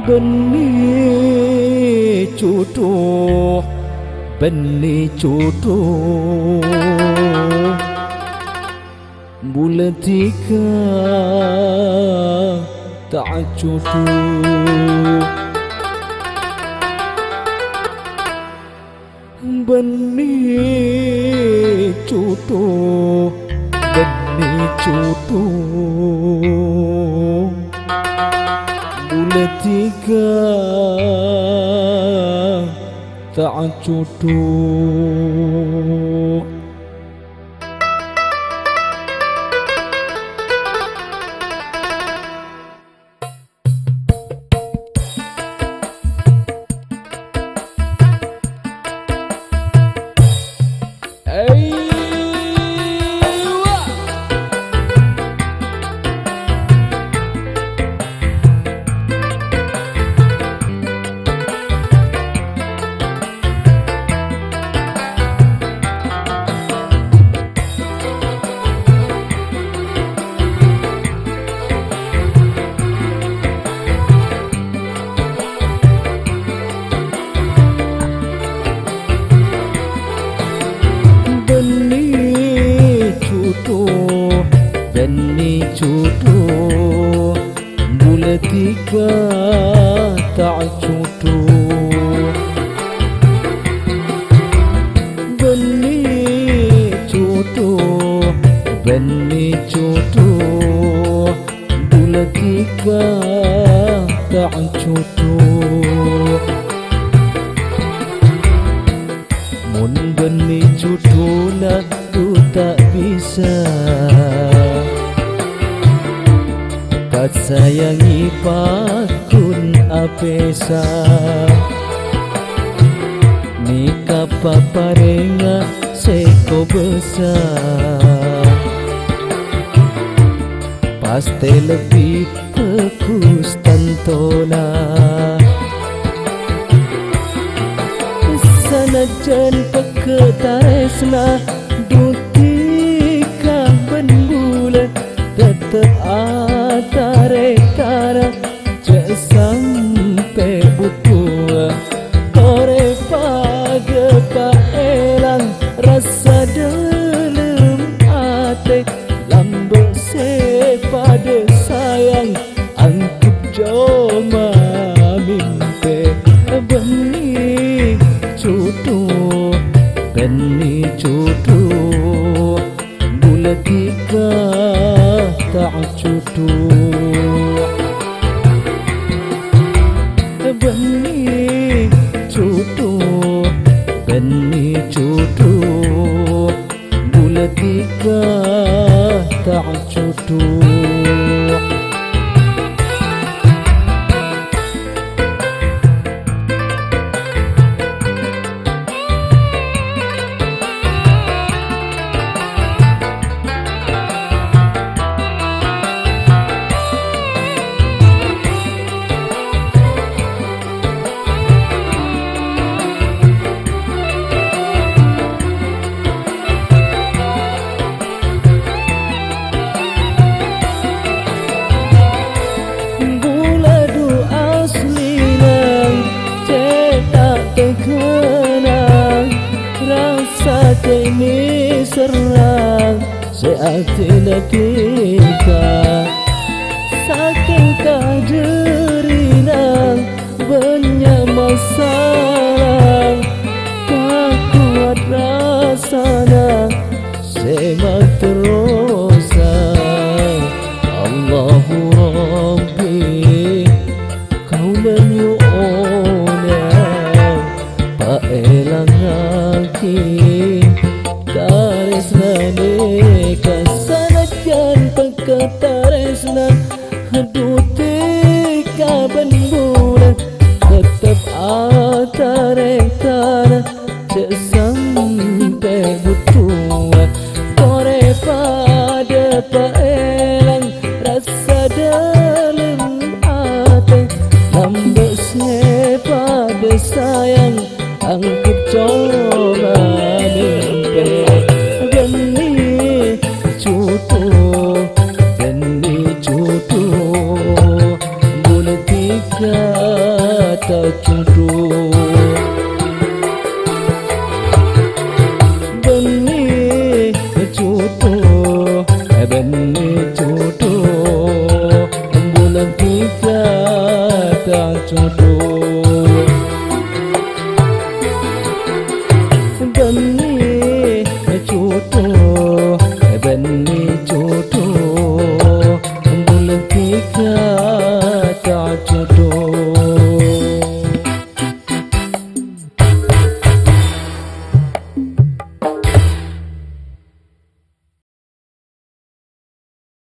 Benih jodoh, benih jodoh, bulan tiga tak jodoh. Benih jodoh, benih jodoh, bulan tiga tak jodoh. Benih jodoh, bulan tiga tak jodoh. Benih jodoh, benih jodoh, bulan tiga tak jodoh. Mun benih jodoh nak tu tak bisa pat sayangi pakun apesa. Nika paparenga seko besar, pasti lebih bagus tantona. Sanajan peketaresna dutika benbulan tetep atare-tara cek sampai butuh. Kore pada paelang rasa dalam hati lambek sepada sayang angkup joma mimpi. Benih jodoh, benih jodoh, bulan tiga tak jodoh. Benih jodoh, benih jodoh, bulan tiga tak jodoh. Ini serang seatina kita saking kaderina banyak masalah tak kuat rasana semak terusan. Allahu Rabbi kau menyuona paelang hati taresna neka sanajan peketaresna